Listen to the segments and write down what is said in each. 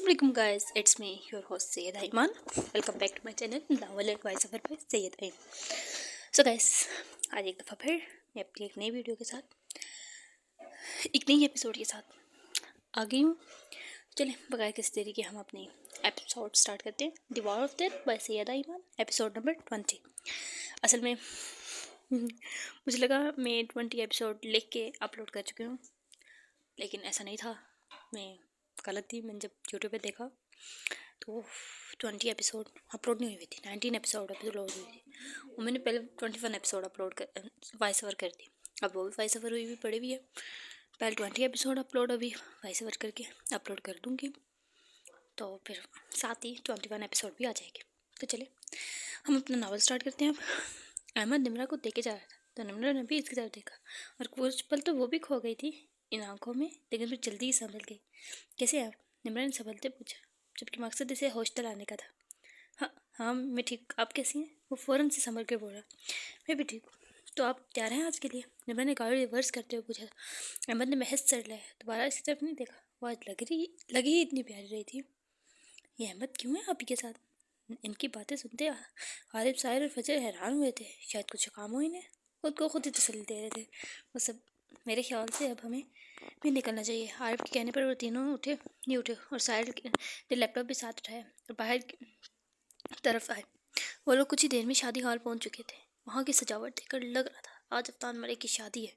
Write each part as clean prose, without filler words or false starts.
Assalamualaikum guys, it's me, your host Syed Aiman. Welcome back to my channel, Novel Advice Over by Syed Aiman. So guys, आज एक दफ़ा फिर मैं अपनी एक नई वीडियो के साथ एक नई एपिसोड के साथ आ गई हूँ। चलें बगैर किसी देरी के हम अपनी एपिसोड स्टार्ट करते हैं। The war of death by Syed Aiman, episode number 20। असल में मुझे लगा मैं 20 एपिसोड लिख के अपलोड कर चुकी हूँ, लेकिन ऐसा नहीं था, मैं गलत थी। मैंने जब यूट्यूब पे देखा तो 20 एपिसोड अपलोड नहीं हुई थी, 19 एपिसोड अपलोड हुई थी और मैंने पहले 21 एपिसोड अपलोड कर वॉइस ओवर कर दी। अब वो भी वॉइस ओवर हुई भी पड़ी हुई है। पहले 20 एपिसोड अपलोड अभी वॉइस ओवर करके अपलोड कर दूँगी, तो फिर साथ ही 21 एपिसोड भी आ जाएगी। तो चले हम अपना नावल स्टार्ट करते हैं। अब अहमद निम्रा को देखे जा रहा था तो निम्रा ने भी इसकी तरफ देखा और कुछ पल तो वो भी खो गई थी इन आंखों में, लेकिन फिर जल्दी ही संभल गई। कैसे आप? निम्रा ने संभलते पूछा, जबकि मकसद इसे होस्टल आने का था। हाँ हाँ मैं ठीक, आप कैसी हैं? वो फ़ौरन से संभल कर बोला, मैं भी ठीक हूँ। तो आप तैयार हैं आज के लिए? निम्रा ने गाड़ी रिवर्स करते हुए पूछा। अहमद ने महज सर लाया, दोबारा इसकी तरफ नहीं देखा। वो आज लगी ही इतनी प्यारी रही थी। ये अहमद क्यों है आप ही के साथ? इनकी बातें सुनते आरिफ, साहिर और फजर हैरान हुए थे। शायद कुछ काम हो इन्हें, खुद को खुद ही तसल्ली दे रहे थे। वो सब मेरे ख्याल से अब हमें भी निकलना चाहिए। आरिफ के कहने पर वो तीनों उठे और साहिर ने लैपटॉप भी साथ उठाया और बाहर की तरफ आए। वो लोग कुछ ही देर में शादी हॉल पहुंच चुके थे। वहाँ की सजावट देखकर लग रहा था आज अफतान मलिक की शादी है।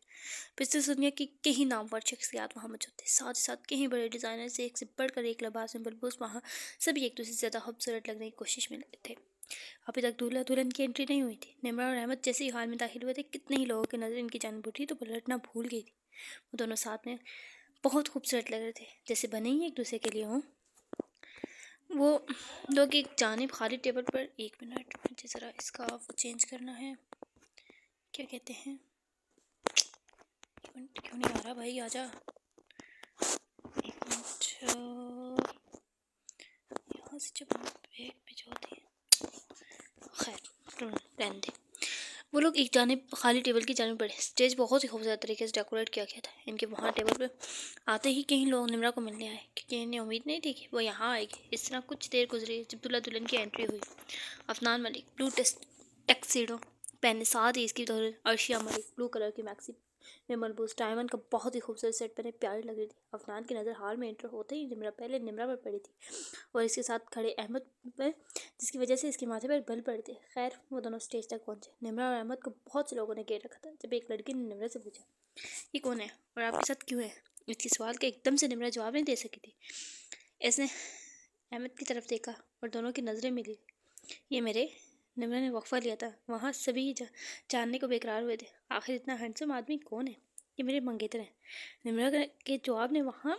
पिछले दुनिया की कई नामवर शख्सियात वहाँ मौजूद थे, साथ ही साथ कई बड़े डिज़ाइनर से एक से बढ़कर एक लिबास में बलबूस वहाँ सभी एक दूसरे से ज़्यादा खूबसूरत लगने की कोशिश में लगे थे। अभी तक दूल्हा दुल्हन की एंट्री नहीं हुई थी। निम्रा और अहमद जैसे ही हॉल में दाखिल हुए थे, कितने ही लोगों की नज़र इनकी जानिब उठी तो पलटना भूल गई थी। वो दोनों साथ में बहुत खूबसूरत लग रहे थे, जैसे बने ही एक दूसरे के लिए हों। वो लोग एक जानिब खाली टेबल पर, 1 मिनट मुझे ज़रा इसका वो चेंज करना है, क्या कहते हैं, क्यों नहीं आ रहा भाई, आजा। 1 मिनट, यहाँ से जब बैग भिजवा दिए, खैर रहने दे। वो लोग एक जानिब खाली टेबल की जानिब बढ़े। स्टेज बहुत ही खूबसूरत तरीके से डेकोरेट किया गया था। इनके वहाँ टेबल पे आते ही कई लोग निम्रा को मिलने आए, क्योंकि इन्हें उम्मीद नहीं थी कि वो यहाँ आएगी। इस तरह कुछ देर गुजरी जब दूल्हा दुल्हन की एंट्री हुई। अफनान मलिक ब्लू टैक्सीडो पहने, साथ ही इसकी अर्शिया मलिक ब्लू कलर की मैक्सी में मलबूस डायमंड का बहुत ही खूबसूरत सेट पहने प्यारी लग रही थी। अफनान की नज़र हॉल में एंटर होते ही निम्रा पर पड़ी थी और इसके साथ खड़े अहमद पर, जिसकी वजह से इसके माथे पर बल पड़े थे। खैर वो दोनों स्टेज तक पहुंचे। निम्रा और अहमद को बहुत से लोगों ने घेर रखा था। जब एक लड़की ने निम्रा से पूछा, ये कौन है और आपके साथ क्यों है? इसके सवाल के एकदम से निम्रा जवाब नहीं दे सकी थी। इसने अहमद की तरफ देखा और दोनों की नज़रें मिली। ये मेरे, निम्रा ने वक्फा लिया था। वहाँ सभी जानने को बेकरार हुए थे, आखिर इतना हैंडसम आदमी कौन है? ये मेरे मंगेतर हैं। निम्रा के जवाब ने वहाँ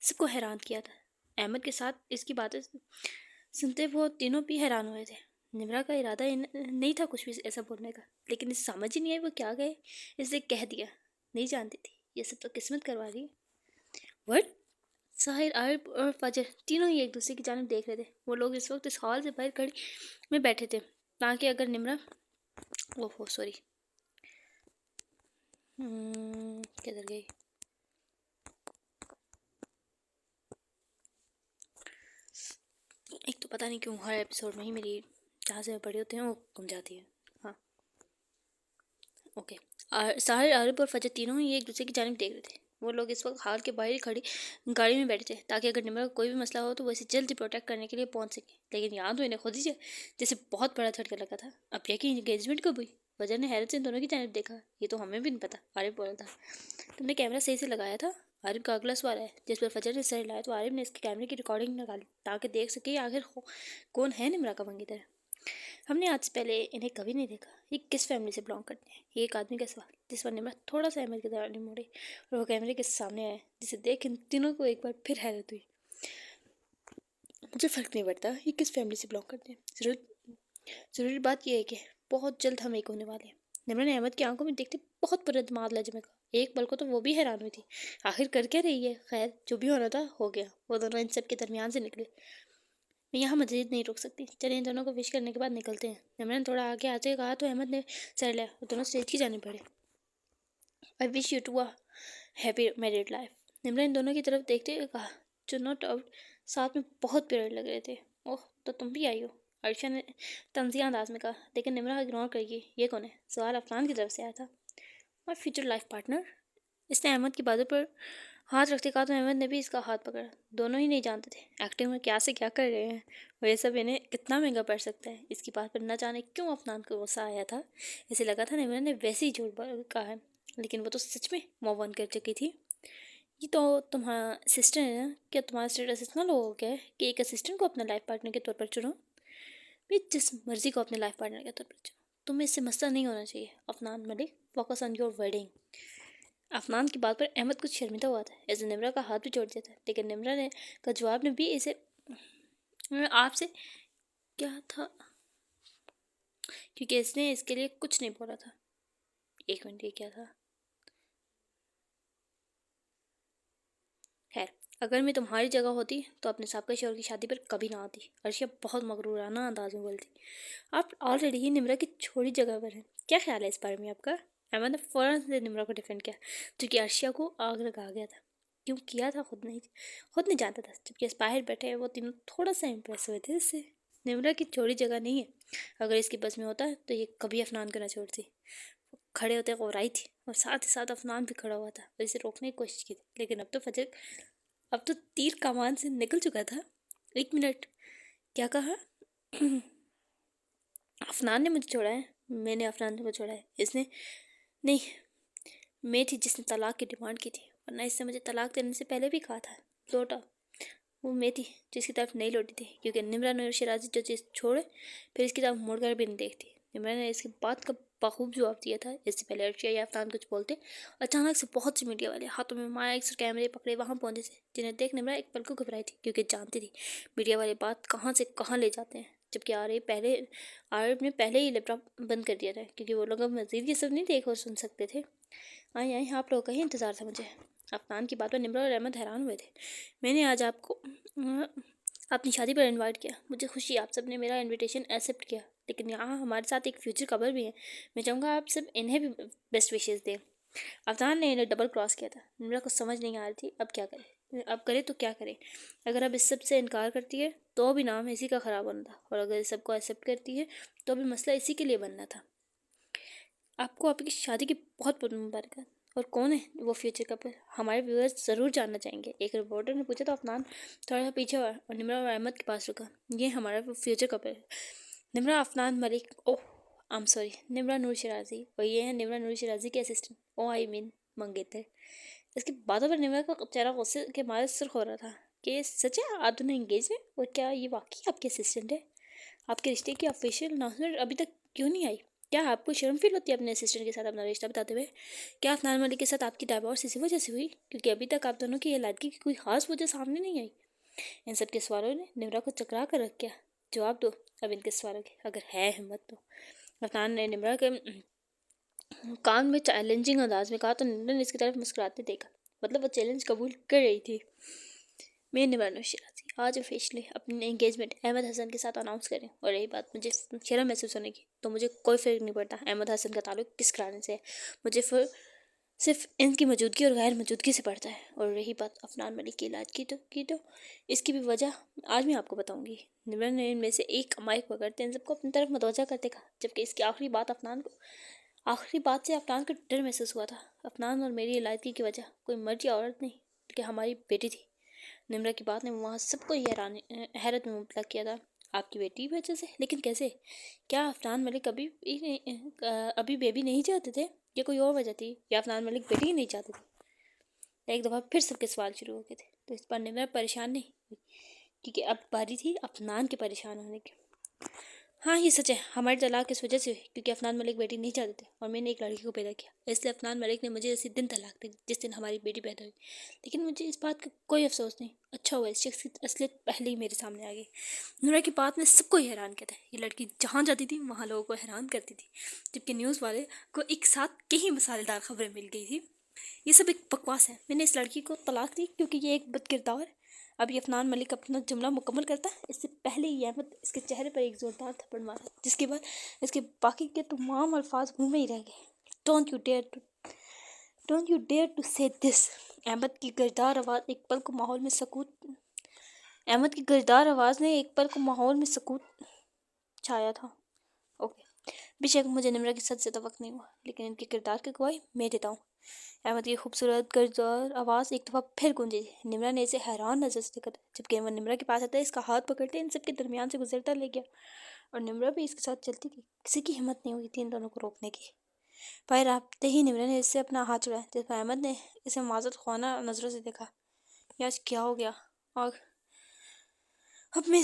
सबको हैरान किया था। अहमद के साथ इसकी बातें सुनते वो तीनों भी हैरान हुए थे। निम्रा का इरादा नहीं था कुछ भी ऐसा बोलने का, लेकिन इसे समझ ही नहीं आई वो क्या गए, इसलिए कह दिया। नहीं जानती थी, ये सब तो किस्मत करवा रही है। वर्ड साहिर, आरिफ और फजर तीनों ही एक दूसरे की जानिब देख रहे थे। वो लोग इस वक्त इस हॉल से बाहर खड़े में बैठे थे, ताकि अगर निम्रा ओहो सॉरी किधर गई, एक तो पता नहीं क्यों हर एपिसोड में ही मेरी जहाँ से बड़े होते हैं वो गुम जाती है। हाँ ओके। साहिर, आरिफ और फजर तीनों ही एक दूसरे की जानिब देख रहे थे। वो लोग इस वक्त हाल के बाहर खड़ी गाड़ी में बैठे थे, ताकि अगर निम्रा को कोई भी मसला हो तो वो इसे जल्दी प्रोटेक्ट करने के लिए पहुंच सके। लेकिन यहाँ तो इन्हें खुद ही जैसे बहुत बड़ा झटका लगा था। अब क्या कि इंगेजमेंट कब हुई? फजर ने हैरत से दोनों की जानिब देखा। ये तो हमें भी नहीं पता, आरिफ बोला था। तुमने कैमरा सही से लगाया था? आरिफ का अगला सवाल है, जिस पर फजर ने सर लाया तो आरिफ ने इसके कैमरे की रिकॉर्डिंग निकाली, ताकि देख सके आखिर कौन है निम्रा का मंगेतर। हमने आज से पहले इन्हें कभी नहीं देखा। ये किस फैमिली से बिलोंग करते हैं? ये एक आदमी का सवाल, जिस पर निम्रा थोड़ा सा अहमद की तरफ मुड़े और वो कैमरे के सामने आया, जिसे देख इन तीनों को एक बार फिर हैरत हुई। मुझे फ़र्क नहीं पड़ता ये किस फैमिली से बिलोंग करते हैं, ज़रूरी बात यह है कि बहुत जल्द हम एक होने वाले हैं। निम्रा ने अहमद की आंखों में देखते बहुत पुरदमाद लहजे में कहा। एक पल को तो वो भी हैरान हुई थी, आखिर कर क्या रही है? खैर जो भी होना था हो गया। वो दोनों इन सब के दरमियान से निकले। मैं यहाँ मज़ीद नहीं रुक सकती, चलिए इन दोनों को विश करने के बाद निकलते हैं। निम्रा ने थोड़ा आगे आते कहा तो अहमद ने सर लिया और दोनों स्टेज की जाने पड़े। I wish you to a happy married life. Nimra इन दोनों की तरफ देखते हुए कहा, जो नॉट आउट साथ में बहुत प्यारे लग रहे थे। ओह, तो तुम भी आई हो, अर्शा ने तंजिया अंदाज में कहा, लेकिन निम्रा इग्नोर करेगी। ये कौन है? सवाल अफनान की तरफ से आया था। My future life partner. इसने अहमद की बाजू पर हाथ रखते कहा तो अहमद ने भी इसका हाथ पकड़ा। दोनों ही नहीं जानते थे एक्टिंग में क्या से क्या कर रहे हैं और ये सब इन्हें कितना महंगा पड़ सकता है। इसकी बात पर न जाने क्यों अफनान को गुस्सा आया था। इसे लगा था निम्रा ने वैसे ही झूठ कहा है, लेकिन वो तो सच में मूव ऑन कर चुकी थी। ये तो तुम्हारा असिस्टेंट है ना? क्या तुम्हारा स्टेटस इतना लो हो गया है कि एक असिस्टेंट को अपना लाइफ पार्टनर के तौर पर चुनो? भी जिस मर्जी को अपने लाइफ पार्टनर के तौर पर चुनो, तुम्हें इससे मसला नहीं होना चाहिए। Afnan Malik, focus on your wedding. Afnan की बात पर अहमद कुछ शर्मिंदा हुआ था। ऐसे निम्रा का हाथ भी जोड़ दिया था, लेकिन निम्रा ने का जवाब ने भी इसे आपसे क्या था, क्योंकि इसने इसके लिए कुछ नहीं बोला था। एक मिनट, ये क्या था? खैर, अगर मैं तुम्हारी जगह होती तो अपने साहब शोहर की शादी पर कभी ना आती। अर्शिया बहुत मगरूराना अंदाज में बोलती। आप ऑलरेडी ही निम्रा की छोटी जगह पर हैं। क्या ख्याल है इस बारे में आपका? अहमद ने फ़ौरन से निम्रा को डिफेंड किया, क्योंकि अर्शिया को आग लगा गया था। क्यों किया था खुद नहीं जानता था। जबकि इस बाहर बैठे वो तीनों थोड़ा सा इम्प्रेस हुए थे इससे। निम्रा की छोटी जगह नहीं है। अगर इसकी बस में होता तो ये कभी अफनान को न छोड़ती। खड़े होते घबराई थी और साथ ही साथ अफनान भी खड़ा हुआ था और इसे रोकने की कोशिश की थी, लेकिन अब तो तीर कमान से निकल चुका था। एक मिनट, क्या कहा? अफनान ने मुझे छोड़ा है? मैंने अफनान को छोड़ा है? इसने नहीं, मैं थी जिसने तलाक की डिमांड की थी, वरना इसने मुझे तलाक देने से पहले भी कहा था लौटा। वो मैं थी जिसकी तरफ नहीं लौटी थी, क्योंकि निम्रा नूर शराजी जो चीज़ छोड़े फिर इसकी तरफ मुड़कर भी नहीं देखती। निम्रा ने इसकी बात का बखूब जवाब दिया था। इससे पहले अर्शिया या अफनान कुछ बोलते, अचानक से बहुत से मीडिया वाले हाथों में माइक्स और कैमरे पकड़े वहाँ पहुँचे थे, जिन्हें देख निम्रा एक पल को घबराई थी, क्योंकि जानती थी मीडिया वाले बात कहाँ से कहाँ ले जाते हैं। जबकि आरब ने पहले ही लैपटॉप बंद कर दिया था, क्योंकि वो लोग अब मज़ीद ये सब नहीं देख और सुन सकते थे। आई आई, आप लोगों का ही इंतज़ार था मुझे। अफनान की बात पर निम्रा और अहमद हैरान हुए थे। मैंने आज आपको अपनी शादी पर इनवाइट किया। मुझे खुशी आप सब ने मेरा इनविटेशन एक्सेप्ट किया, लेकिन यहाँ हमारे साथ एक फ्यूचर कपल भी है। मैं चाहूँगा आप सब इन्हें भी बेस्ट विशेज़ दें। अफनान ने इन्हें डबल क्रॉस किया था। निम्रा को समझ नहीं आ रही थी अब क्या करें, अब करे तो क्या करें। अगर अब इस सब से इनकार करती है तो भी नाम इसी का ख़राब होना था, और अगर इस सबको एक्सेप्ट करती है तो भी मसला इसी के लिए बनना था। आपको आपकी शादी की बहुत बहुत मुबारक। और कौन है वो फ्यूचर कपल? हमारे व्यूअर्स ज़रूर जानना चाहेंगे। एक रिपोर्टर ने पूछा तो अफनान थोड़ा पीछे हुआ और निम्रा और अहमद के पास रुका। ये हमारा फ्यूचर कपल है, निम्रा अफनान मलिक, ओह आई एम सॉरी, निम्रा नूर शराजी, और ये है निम्रा नूर शराजी के असिस्टेंट, ओ आई मीन मंगेतर। इसकी बातों पर निम्रा का चेहरा गुस्से के मारे सुर्ख हो रहा था कि सच है आप दोनों एंगेज हैं, और क्या ये वाकई आपके असिस्टेंट है? आपके रिश्ते की ऑफिशियल अनाउंसमेंट अभी तक क्यों नहीं आई? क्या आपको शर्म फील होती है अपने असिस्टेंट के साथ अपना रिश्ता बताते हुए? क्या अफनान मलिक के साथ आपकी डाइवोर्स इसी वजह से हुई, क्योंकि अभी तक आप दोनों की ये लायकी की कोई खास वजह सामने नहीं आई? इन सब के सवालों ने निम्रा को चकरा कर रख गया। जवाब दो अब इनके सवालों के, अगर है हिम्मत तो। अफनान ने निम्रा के कान में चैलेंजिंग अंदाज में कहा तो निम्रा ने इसकी तरफ मुस्कुराते देखा, मतलब वो चैलेंज कबूल कर रही थी। मैं निम्रा नूर शराजी आज ऑफिशियली अपनी एंगेजमेंट अहमद हसन के साथ अनाउंस करें। और रही बात मुझे शर्म महसूस होने की, तो मुझे कोई फ़र्क नहीं पड़ता अहमद हसन का ताल्लुक किस घराने से है। मुझे सिर्फ इनकी मौजूदगी और गैर मौजूदगी से पड़ता है। और रही बात अफनान मलिक के इलाज की तो इसकी भी वजह आज मैं आपको बताऊंगी। निम्रा ने इनमें से एक माइक पकड़ते इन सबको अपनी तरफ मतवजा करते कहा, जबकि इसकी आखिरी बात से अफनान को डर महसूस हुआ था। अफनान और मेरी इलाजगी की वजह कोई मर्द या औरत नहीं, बल्कि हमारी बेटी थी। निम्रा की बात ने वहाँ सबको हैरत में मुबतला किया था। आपकी बेटी की वजह से? लेकिन कैसे? क्या अफनान मलिक अभी बेबी नहीं चाहते थे, या कोई और वजह थी, या अफनान मलिक बेटी ही नहीं चाहते थे? एक दफ़ा फिर सबके सवाल शुरू हो गए थे, तो इस पर निम्रा परेशान नहीं हुई, क्योंकि अब बारी थी अफनान के परेशान होने की। हाँ, ये सच है, हमारी तलाक इस वजह से हुई क्योंकि अफनान मलिक बेटी नहीं चाहते थे और मैंने एक लड़की को पैदा किया, इसलिए अफनान मलिक ने मुझे उसी दिन तलाक दी जिस दिन हमारी बेटी पैदा हुई। लेकिन मुझे इस बात का कोई अफसोस नहीं। अच्छा हुआ इस शख्स की असलियत पहले ही मेरे सामने आ गई। नूरा की बात ने सबको हैरान किया था। ये लड़की जहाँ जाती थी वहाँ लोगों को हैरान करती थी, जबकि न्यूज़ वाले को एक साथ कई मसालेदार खबरें मिल गई थी। ये सब एक बकवास है। मैंने इस लड़की को तलाक दी क्योंकि ये एक बदकिरदार। अभी अफनान मलिक अपना जुमला मुकम्मल करता है, इससे पहले ही अहमद इसके चेहरे पर एक ज़ोरदार थप्पड़ मारा, जिसके बाद इसके बाकी के तमाम अल्फाज मुँह में ही रह गए। Don't you dare to don't you dare to say this. Ahmad की गर्दार आवाज़ एक पल को माहौल में सकूत अहमद की गर्दार आवाज़ ने एक पल को माहौल में सकूत छाया था। ओके, बेशक मुझे निम्रा की सच से तो वक्त नहीं हुआ, लेकिन इनके किरदार की गवाही मैं देता हूँ। अहमद की खूबसूरत गर्दार आवाज़ एक दफ़ा फिर गूंजी। निम्रा ने इसे हैरान नजर से देखा। जबकि वह निम्रा के पास आता, इसका हाथ पकड़ते इन सबके दरमियान से गुजरता ले गया, और निम्रा भी इसके साथ चलती थी। किसी की हिम्मत नहीं हुई थी इन दोनों को रोकने की। पैर आपते ही निम्रा ने इससे अपना हाथ छुड़ाया, जिस पर अहमद ने इसे माजत ख्वाना नज़रों से देखा। यार क्या हो गया? और अब मैं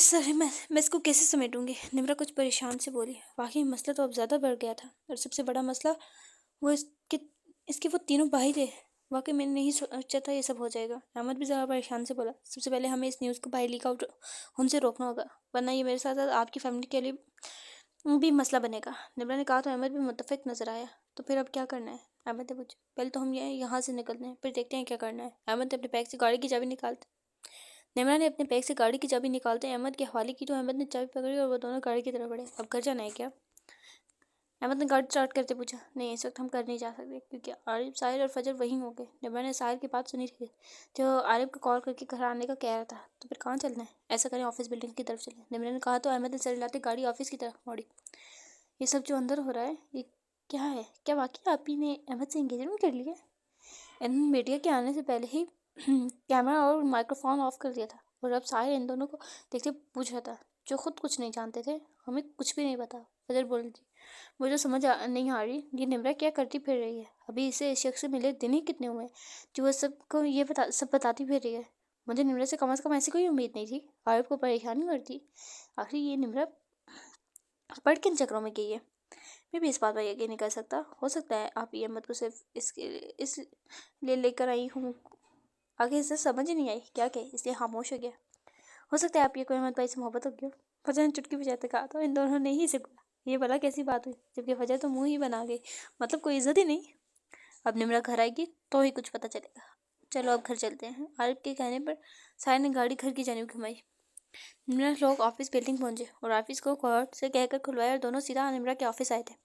इसको कैसे समेटूंगी? निम्रा कुछ परेशान से बोली। वाकई मसला तो अब ज़्यादा बढ़ गया था, और सबसे बड़ा मसला वो इसके वो तीनों भाई थे। वाकई मैंने नहीं सोचा था ये सब हो जाएगा। अहमद भी ज़्यादा परेशान से बोला। सबसे पहले हमें इस न्यूज़ को बाहर लीक आउट उनसे रोकना होगा, वरना ये मेरे साथ साथ आपकी फैमिली के लिए भी मसला बनेगा। निम्रा ने कहा तो अहमद भी मुत्तफिक नजर आया। तो फिर अब क्या करना है? अहमद ने पूछा। पहले तो हम यहाँ से निकलते हैं, फिर देखते हैं क्या करना है। अहमद ने अपने बैग से गाड़ी की चाबी निकालते निम्रा ने अपने बैग से गाड़ी की चाबी निकालते अहमद के हवाले की, तो अहमद ने चाबी पकड़ी और वो दोनों गाड़ी की तरफ बढ़े। अब घर जाना है क्या? अहमद ने गाड़ी स्टार्ट करते पूछा। नहीं, इस वक्त हम घर नहीं जा सकते, क्योंकि आरिफ, साहिर और फजर वहीं होंगे। निम्रा ने साहिर की बात सुनी थी, जो आरिफ को कॉल करके घर आने का कह रहा था। तो फिर कहाँ चलना है? ऐसा करें, ऑफिस बिल्डिंग की तरफ चलें, निम्रा ने कहा। तो अहमद ने सर हिलाते गाड़ी ऑफिस की तरफ मोड़ी। ये सब जो अंदर हो रहा है, ये क्या है? क्या वाकई आप ही ने अहमद से एंगेजमेंट कर लिया? इन मीडिया के आने से पहले ही कैमरा और माइक्रोफोन ऑफ कर दिया था, और अब साहिर इन दोनों को देखते पूछ रहा था, जो खुद कुछ नहीं जानते थे। हमें कुछ भी नहीं पता, फजर बोल रही। मुझे समझ नहीं आ रही, ये निम्रा क्या करती फिर रही है? अभी इसे इस शख्स से मिले दिन ही कितने हुए जो वह सबको ये सब बताती फिर रही है। मुझे निम्रा से कम ऐसी कोई उम्मीद नहीं थी। आरिफ को परेशानी बढ़ती। आखिर ये निम्रा पढ़ किन चक्रों में गई है? मैं भी इस बात पर यकीन नहीं कर सकता। हो सकता है आप ये अहमद को सिर्फ इस लिए लेकर आई हूँ, आगे इसे समझ ही नहीं आई क्या कहे, इसलिए खामोश हो गया। हो सकता है आप ये कोई अहमद भाई से मोहब्बत हो गई। फजर ने चुटकी बजाते कहा। तो इन दोनों ने ही इसे कहा। ये भला कैसी बात हुई? जबकि फजर तो मुंह ही बना गई, मतलब कोई इज्जत ही नहीं। अब निम्रा घर आएगी तो ही कुछ पता चलेगा। चलो अब घर चलते हैं। आरिफ के कहने पर साहिर ने गाड़ी घर की जानिब घुमाई। निम्रा लोग ऑफिस बिल्डिंग पहुंचे और ऑफिस को कोर्ट से कहकर खुलवाया, और दोनों सीधा निम्रा के ऑफिस आए थे।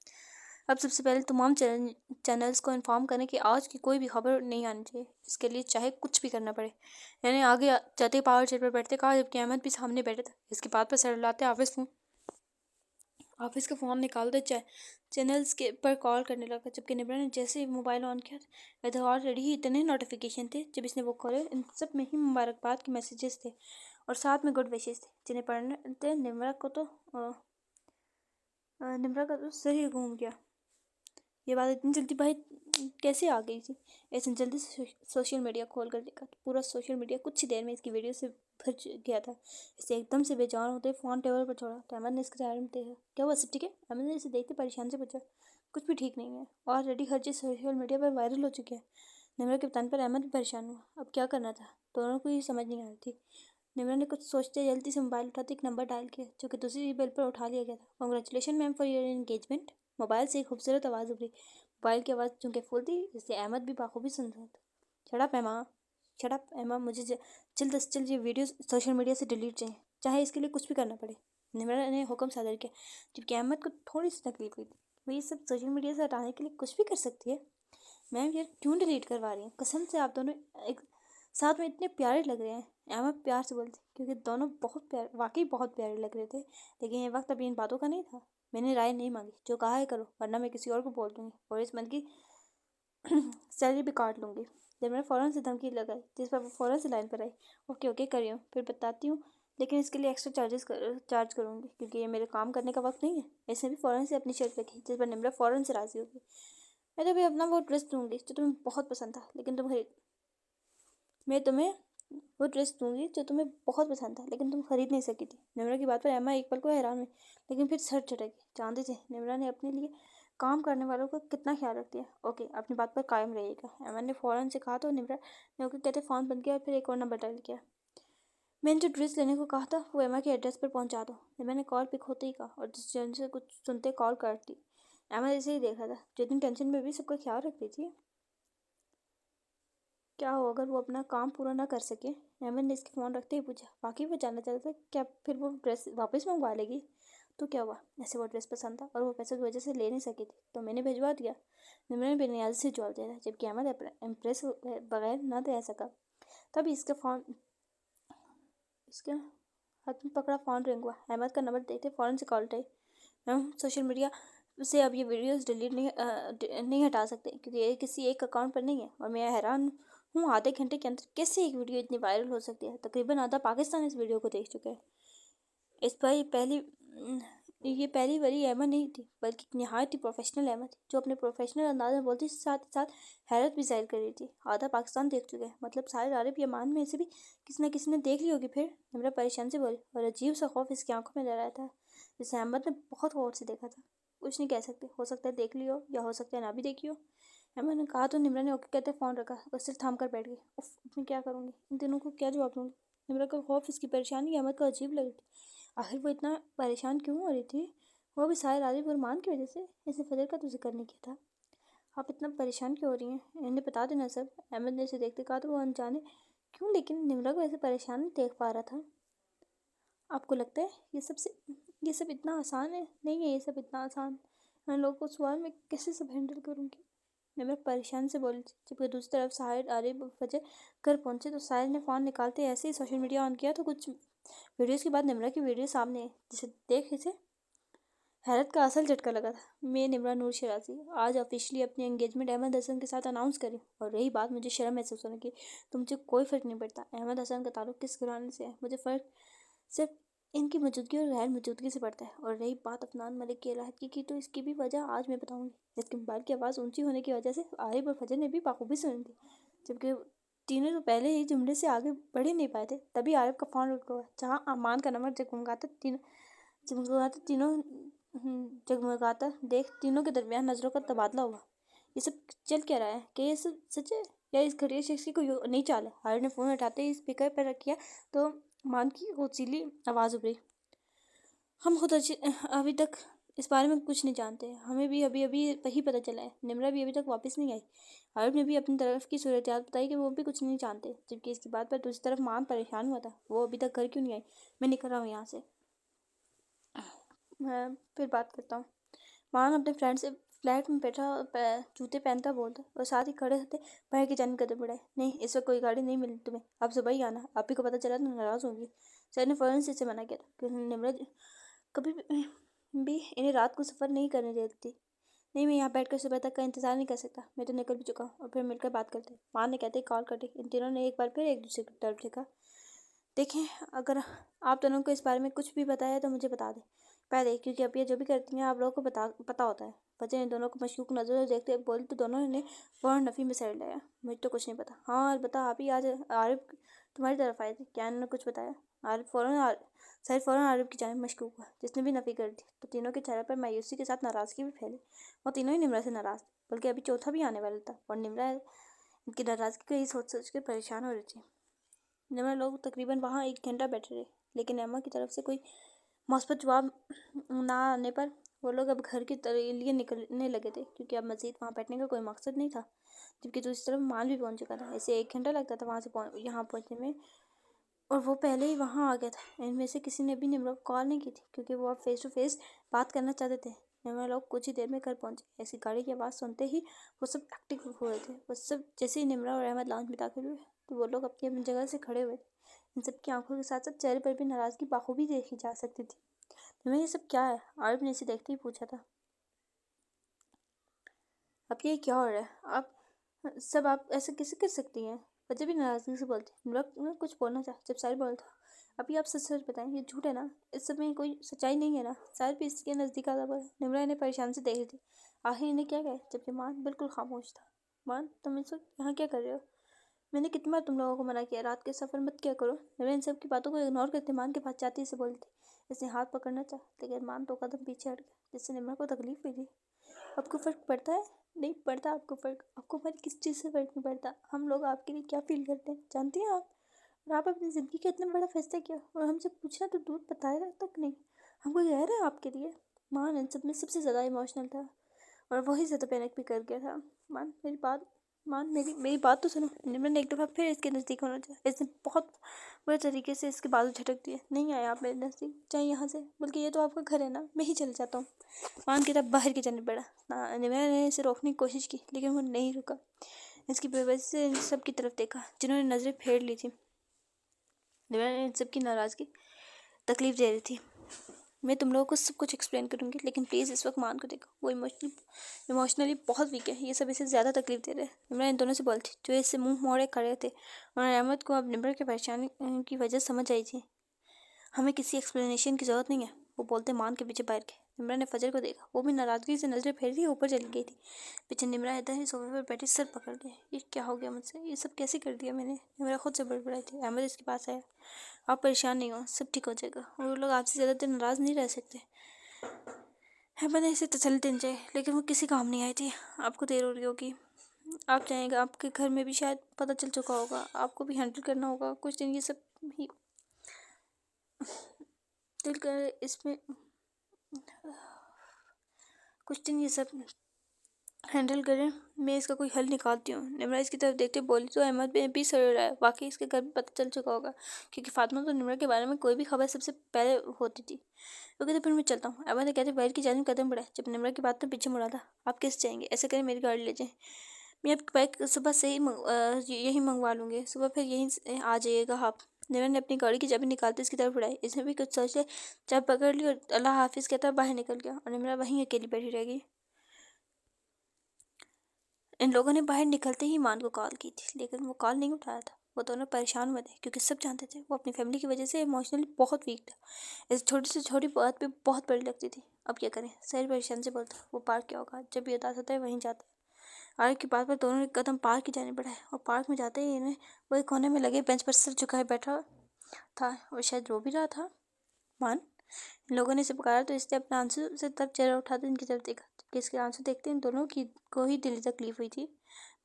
अब सबसे पहले तमाम चैनल्स को इन्फॉर्म करें कि आज की कोई भी खबर नहीं आनी चाहिए। इसके लिए चाहे कुछ भी करना पड़े। यानी आगे जाते पावर चेयर पर बैठते कहा, जबकि अहमद भी सामने बैठे थे। इसके बाद पर सर लाते ऑफिस का फ़ोन निकालते चैनल्स के पर कॉल करने लगा। जबकि निम्रा ने जैसे ही मोबाइल ऑन किया, इधर ऑलरेडी ही इतने नोटिफिकेशन थे। जब इसने वो खोले, इन सब में ही मुबारकबाद के मैसेजेस थे, और साथ में गुड विशेस थे, जिन्हें पढ़ने निम्रा का तो सर ही घूम गया। ये बात इतनी जल्दी भाई कैसे आ गई थी? ऐसे जल्दी से सोशल मीडिया खोल कर देखा तो पूरा सोशल मीडिया कुछ ही देर में इसकी वीडियो से भर गया था। इसे एकदम से बेजान होते फ़ोन टेबल पर छोड़ा तो अहमद ने इसके बारे में देखा। क्या हुआ, सब ठीक है? अहमद ने इसे देखते परेशान से पूछा। कुछ भी ठीक नहीं है, ऑलरेडी हर चीज़ सोशल मीडिया पर वायरल हो चुकी है। निम्रा के बताने पर अहमद भी परेशान हुआ। अब क्या करना था, दोनों को ही समझ नहीं आ रही थी। निम्रा ने कुछ सोचते जल्दी से मोबाइल उठाते एक नंबर डायल किया, जो कि दूसरी बेल पर उठा लिया गया था। Congratulation ma'am for your engagement. Mobile से एक खूबसूरत आवाज़ उभरी। मोबाइल की आवाज़ चूँकि फुल थी, इसलिए अहमद भी बाखूबी सुन रहा था। शट एमा, मुझे जल्द से जल्द ये वीडियो सोशल मीडिया से डिलीट चाहिए, चाहे इसके लिए कुछ भी करना पड़े। निम्रा ने हुक्म सादर किया, जबकि अहमद को थोड़ी सी तकलीफ हुई थी। वो ये सब सोशल मीडिया से हटाने के लिए कुछ भी कर सकती है। मैम ये क्यों डिलीट करवा रही हैं? कसम से आप दोनों एक साथ में इतने प्यारे लग रहे हैं। अहमद प्यार से बोलती, क्योंकि दोनों वाकई बहुत प्यारे लग रहे थे। लेकिन ये वक्त अभी इन बातों का नहीं था। मैंने राय नहीं मांगी, जो कहा है करो, वरना मैं किसी और को बोल दूँगी और इस मंथ की सैलरी भी काट लूँगी। जब मैंने फ़ौरन से धमकी लगाई, जिस पर वो फ़ौरन से लाइन पर आई। ओके कर रही हूँ, फिर बताती हूँ, लेकिन इसके लिए एक्स्ट्रा चार्ज करूँगी, क्योंकि ये मेरे काम करने का वक्त नहीं है। इसने भी फ़ौरन से अपनी शर्ट रखी, जिस पर निम्रा फ़ौरन से राज़ी होगी। मैं तो भी अपना वो ड्रेस दूँगी जो तुम्हें बहुत पसंद था, लेकिन मैं तुम्हें वो ड्रेस दूँगी जो तुम्हें बहुत पसंद था, लेकिन तुम खरीद नहीं सकी थी। निम्रा की बात पर एम्मा एक पल को हैरान हुई, लेकिन फिर सर चटकी। जानती थी निम्रा ने अपने लिए काम करने वालों का कितना ख्याल रखती है। ओके, अपनी बात पर कायम रहिएगा, एम्मा ने फ़ौरन से कहा। तो निम्रा ने ओके कहते फ़ोन बंद किया और फिर एक और नंबर डायल किया। मैंने जो ड्रेस लेने को कहा था वो एम्मा के एड्रेस पर पहुंचा दो, निम्रा ने कॉल पिक होते ही कहा, और जिस जन से कुछ सुनते कॉल काट दी। एम्मा इसे ही देख रहा था, जितनी टेंशन में भी सबका ख्याल रख रही थी। क्या हो अगर वो अपना काम पूरा ना कर सके? अहमद ने इसके फ़ोन रखते ही पूछा। बाकी वो जानना चाहता था क्या फिर वो ड्रेस वापस मंगवा लेगी? तो क्या हुआ, ऐसे वो ड्रेस पसंद था और वो पैसे की वजह से ले नहीं सकी थी तो मैंने भिजवा दिया। निम्रा ने बेनियाज से जवाब दिया था, जबकि अहमद इम्प्रेस बगैर ना रह सका। तभी इसके हाथ में पकड़ा फ़ोन रिंग हुआ। अहमद का नंबर देखते फ़ौरन से कॉल उठाई। मैम, सोशल मीडिया से अब ये वीडियोस डिलीट नहीं हटा सकते क्योंकि ये किसी एक अकाउंट पर नहीं है और मैं हैरान हूँ आधे घंटे के अंदर कैसे एक वीडियो इतनी वायरल हो सकती है। तकरीबन आधा पाकिस्तान इस वीडियो को देख चुका है। इस पर ये पहली बड़ी अहमद नहीं थी बल्कि नहायत ही प्रोफेशनल अहमद थी जो अपने प्रोफेशनल अंदाज में बोलती साथ ही साथ हैरत भी जाहिर कर रही थी। आधा पाकिस्तान देख चुके हैं, मतलब सारे अरब या मान में से भी किसी ने देख ली होगी। फिर निम्रा परेशान से बोली और अजीब सा खौफ इसकी आंखों में लहराया रहा था जिसे अहमद ने बहुत गौर से देखा था। कुछ नहीं कह सकते, हो सकता है देख ली हो या हो सकता है ना भी देखी हो, अहमद ने कहा। तो निम्रा ने ओके कहते फ़ोन रखा और सिर थाम कर बैठ गई। उफ, मैं क्या करूँगी, इन दिनों को क्या जवाब दूँगी। निम्रा का खौफ, इसकी परेशानी अहमद को अजीब लगी थी। आखिर वो इतना परेशान क्यों हो रही थी, वो भी सारे रारिब फरमान की वजह से। इसने फजर का तो जिक्र नहीं किया था। आप इतना परेशान क्यों हो रही हैं, इन्हें बता देना सब, अहमद ने इसे देखते कहा। तो वो अनजाने क्यों लेकिन निम्रा को ऐसे परेशान नहीं देख पा रहा था। आपको लगता है ये सब इतना आसान है? नहीं है ये सब इतना आसान। मैं लोगों को सवाल में कैसे सब हैंडल करूँगी, निम्रा परेशान से बोली। जबकि दूसरी तरफ साहिर आरिफ फजर घर पहुंचे तो साहिर ने फ़ोन निकालते ऐसे ही सोशल मीडिया ऑन किया तो कुछ वीडियोज़ के बाद निम्रा की वीडियो सामने है जिसे देख इसे हैरत का असल झटका लगा था। मैं निम्रा नूर शराजी आज ऑफिशियली अपनी एंगेजमेंट अहमद हसन के साथ अनाउंस करी। और रही बात मुझे शर्म महसूस होने की, तो मुझे कोई फ़र्क नहीं पड़ता अहमद हसन का ताल्लुक किस घराने से है। मुझे फ़र्क सिर्फ इनकी मौजूदगी और गैर मौजूदगी से पड़ता है। और रही बात अफनान मलिक की इलाहत की तो इसकी भी वजह आज मैं बताऊंगी। इसके मोबाइल की आवाज़ ऊंची होने की वजह से आरिफ और फजर ने भी बाखूबी सुनी थी, जबकि तीनों तो पहले ही जुमले से आगे बढ़ ही नहीं पाए थे। तभी आरिफ का फ़ोन रुक गया। जहाँ अमान का नंबर जगमगाता देख तीनों के दरमियान नज़रों का तबादला हुआ। ये सब चल क्या रहा है, क्या ये सब सच है या इस घटिया शख्स की कोई नहीं चाल है। आरिफ ने फ़ोन उठाते ही स्पीकर पर रख किया तो मान की होचीली आवाज़ उभरी। हम खुद अभी तक इस बारे में कुछ नहीं जानते, हमें भी अभी अभी वही पता चला है। निम्रा भी अभी तक वापस नहीं आई। आरिफ ने भी अपनी तरफ की सूरत बताई कि वो भी कुछ नहीं जानते, जबकि इसकी बात पर दूसरी तरफ मान परेशान हुआ था। वो अभी तक घर क्यों नहीं आई, मैं निकल रहा हूँ यहाँ से, मैं फिर बात करता हूँ। मान अपने फ्रेंड से फ्लैट में बैठा जूते पहनता बोलता और साथ ही खड़े होते बाहर की जाने कदम बढ़ाए। नहीं, इस वक्त कोई गाड़ी नहीं मिली तुम्हें, अब सुबह ही आना। आप ही को पता चला तो नाराज़ होंगी। सर ने फ़ौरन से इसे मना किया था कि निम्रा कभी भी इन्हें रात को सफ़र नहीं करने देती। नहीं, मैं यहाँ बैठकर सुबह तक का इंतज़ार नहीं कर सकता, मैं तो निकल भी चुका हूँ और फिर मिलकर बात करते। माँ ने कहते कॉल कटी। इन तीनों ने एक बार फिर एक दूसरे की तरफ देखा। देखें, अगर आप दोनों को इस बारे में कुछ भी पता है तो मुझे बता दें पहले, क्योंकि अब ये जो भी करती हैं आप लोगों को पता होता है। बच्चे ने दोनों को मशकूक नज़रों से देखते बोले तो दोनों ने फ़ौरन नफ़ी में सर लाया। मुझे तो कुछ नहीं पता। हाँ बता, आप ही आज आरिफ तुम्हारी तरफ आए थे, क्या इन्होंने कुछ बताया? सर फ़ौरन आरिफ की जानिब मशकूक हुआ, जिसने भी नफ़ी कर दी। तो तीनों के चेहरे पर मायूसी के साथ नाराज़गी भी फैली। और तीनों ही निम्रा से नाराज़, बल्कि अभी चौथा भी आने वाला था। और निम्रा इनकी नाराज़गी को यही सोच कर परेशान हो रही थी। निम्रा लोग तकरीबन वहाँ 1 घंटा बैठे रहे, लेकिन एम्मा की तरफ से कोई मुस्बत जवाब ना आने पर वो लोग अब घर के लिए निकलने लगे थे, क्योंकि अब मज़ीद वहाँ बैठने का कोई मकसद नहीं था। जबकि दूसरी तरफ माल भी पहुँच चुका था। ऐसे 1 घंटा लगता था वहाँ से यहाँ पहुँचने में, और वो पहले ही वहाँ आ गया था। इनमें से किसी ने भी निम्रा को कॉल नहीं की थी, क्योंकि वो अब फेस टू फेस बात करना चाहते थे। निम्रा लोग कुछ ही देर में घर पहुँचे। ऐसी गाड़ी की आवाज़ सुनते ही वो सब एक्टिव हो रहे थे। वो सब जैसे ही निम्रा और अहमद लाउंज में दाखिल हुए तो वो लोग अपनी अपनी जगह से खड़े हुए थे। इन सब की आंखों के साथ साथ चेहरे पर भी नाराज़गी बाखूबी देखी जा सकती थी। तुम्हें ये सब क्या है, आरिफ ने इसे देखते ही पूछा था। अब ये क्या हो रहा है, आप ऐसे कैसे कर सकती हैं? वजह भी नाराज़गी से बोलती। निम्रा कुछ बोलना चाह जब साहिर बोला था। अभी आप सच सच बताएं, ये झूठ है ना, इस सब में कोई सच्चाई नहीं है ना? साहिर भी इसके नज़दीक आता बोला। निम्रा इन्हें परेशान से देख रही थी। आखिर इन्हें क्या कहे, जबकि मान बिल्कुल खामोश था। मान, तुम इस वक्त यहाँ क्या कर रहे हो? मैंने कितनी बार तुम लोगों को मना किया रात के सफ़र मत किया करो। निम्रा इन सब की बातों को इग्नोर करते मान के पास जाती से बोली थी। इसने हाथ पकड़ना चाहा, लेकिन मान 2 कदम पीछे हट गया, जिससे निम्रा को तकलीफ हुई थी। आपको फ़र्क पड़ता है? नहीं पड़ता आपको फ़र्क? आपको हमारी किस चीज़ से फ़र्क नहीं पड़ता? हम लोग आपके लिए क्या फ़ील करते हैं जानती हैं आप? और आप अपनी ज़िंदगी का इतना बड़ा फैसला किया और हमसे पूछना तो दूर बताया तक नहीं। हम कोई गैर है आपके लिए? मान इन सब में सबसे ज़्यादा इमोशनल था और वही ज़्यादा पैनिक भी कर गया था। मान मेरी बात तो सुनो। निम्रा ने एक दफ़ा फिर इसके नज़दीक होना चाहा। इसने बहुत पूरे तरीके से इसके बाजू झटक दिए, नहीं आया आप मेरे नज़दीक, चाहे यहाँ से, बल्कि ये तो आपका घर है ना, मैं ही चले जाता हूँ। मान के तब बाहर की जाने पड़ा। मैंने इसे रोकने की कोशिश की लेकिन वो नहीं रुका। इसकी बेवजह से इन सब की तरफ देखा जिन्होंने नज़रें फेर ली थी। मैंने इन सब की नाराज़गी तकलीफ दे रही थी। मैं तुम लोगों को सब कुछ एक्सप्लेन करूँगी, लेकिन प्लीज़ इस वक्त मान को देखो, वो इमोशनली बहुत वीक है। ये सब इसे ज़्यादा तकलीफ दे रहे हैं। निम्रा इन दोनों से बोलती जो इससे मुंह मोड़े खड़े थे, और अहमद को अब निम्रा की परेशानी की वजह समझ आई थी। हमें किसी एक्सप्लेनेशन की ज़रूरत नहीं है, वो बोलते मान के पीछे बैठ गए। निम्रा ने फजर को देखा, वो भी नाराज़गी से नज़रें फेर दी ऊपर चली गई थी। पीछे निम्रा इधर ही सोफे पर बैठी सर पकड़ के, ये क्या हो गया मुझसे, ये सब कैसे कर दिया मैंने। निम्रा खुद से बड़बड़ाई थी। अहमद इसके पास आया, आप परेशान नहीं हो, सब ठीक हो जाएगा, और वो लोग आपसे ज़्यादा देर नाराज़ नहीं रह सकते। अहमद ने इसे तसल्ली देनी चाहिए, लेकिन वो किसी काम नहीं आई थी। आपको देर हो रही होगी, आप जाएंगे, आपके घर में भी शायद पता चल चुका होगा, आपको भी हैंडल करना होगा कुछ दिन। ये सब ही दिल कर इसमें कुछ दिन ये सब हैंडल करें, मैं इसका कोई हल निकालती हूँ। निम्रा इसकी तरफ देखते बोली तो अहमद में भी सड़ रहा है। वाकई इसके घर में पता चल चुका होगा, क्योंकि फातिमा तो निम्रा के बारे में कोई भी खबर सबसे पहले होती थी। वो कहते फिर मैं चलता हूँ। अहमद ने कहते बाहर की जानिब कदम बढ़ाया। जब निम्रा की बात तो पीछे मुड़ा था, आप कैसे जाएंगे, ऐसे करें मेरी गाड़ी ले जाएं, मैं आपकी बाइक सुबह से ही यहीं मंगवा लूँगी, सुबह फिर यहीं आ जाइएगा आप। निम्रा ने अपनी गाड़ी की चाबी निकालते इसकी तरफ उड़ाई। इसने भी कुछ सोच लिया, चाबी पकड़ ली और अल्लाह हाफिज़ कहता बाहर निकल गया, और निम्रा वहीं अकेली बैठी रह गई। इन लोगों ने बाहर निकलते ही मान को कॉल की थी, लेकिन वो कॉल नहीं उठाया था। वो दोनों परेशान हुए थे, क्योंकि सब जानते थे वो अपनी फैमिली की वजह से इमोशनली बहुत वीक था। इस छोटी से छोटी बात पे बहुत बड़ी लगती थी। अब क्या करें, सारी परेशान से बोलता वो पार्क क्या होगा, जब भी उदास होता है वहीं जाता है। आगे की बात पर दोनों ने कदम पार्क की जाने बढ़ाए, और पार्क में जाते ही इन्हें वो एक कोने में लगे बेंच पर सर झुकाए बैठा था, और शायद रो भी रहा था। मान इन लोगों ने इसे पुकारा तो इसने अपने आंसू से तब चेहरा उठाकर इनकी तरफ देखा, कि इसके आंसू देखते इन दोनों की को ही दिली तकलीफ हुई थी।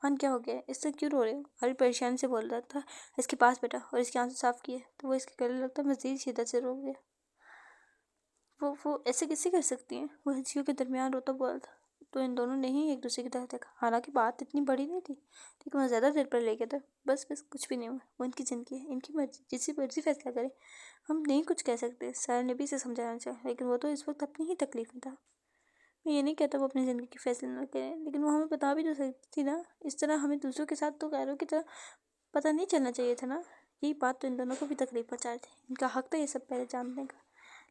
मान क्या हो गया, इससे क्यों रो रहे हो, हरी परेशानी से बोल रहा था। इसके पास बैठा और इसके आंसू साफ किए तो वो इसके गले लगता मजीद शिद्दत से रो गया। वो ऐसे कैसे कर सकती हैं, वो हंसियों के दरमियान रोता बोला था। तो इन दोनों ने ही एक दूसरे की तरफ देखा। हालांकि बात इतनी बड़ी नहीं थी, लेकिन वो ज़्यादा देर पर ले गया था। बस कुछ भी नहीं हुआ, वो इनकी ज़िंदगी है, इनकी मर्जी, जिससे मर्जी फैसला करे, हम नहीं कुछ कह सकते। सारा ने भी इसे समझाना चाहिए, लेकिन वो तो इस वक्त अपनी ही तकलीफ में था। मैं ये नहीं कहता वो अपनी ज़िंदगी की फैसले ना करें, लेकिन वो हमें बता भी तो सकती थी ना। इस तरह हमें दूसरों के साथ तो गैरों की तरह पता नहीं चलना चाहिए था ना। यही बात तो इन दोनों को भी तकलीफ पहुँचा रही थी। इनका हक था ये सब पहले जानने का,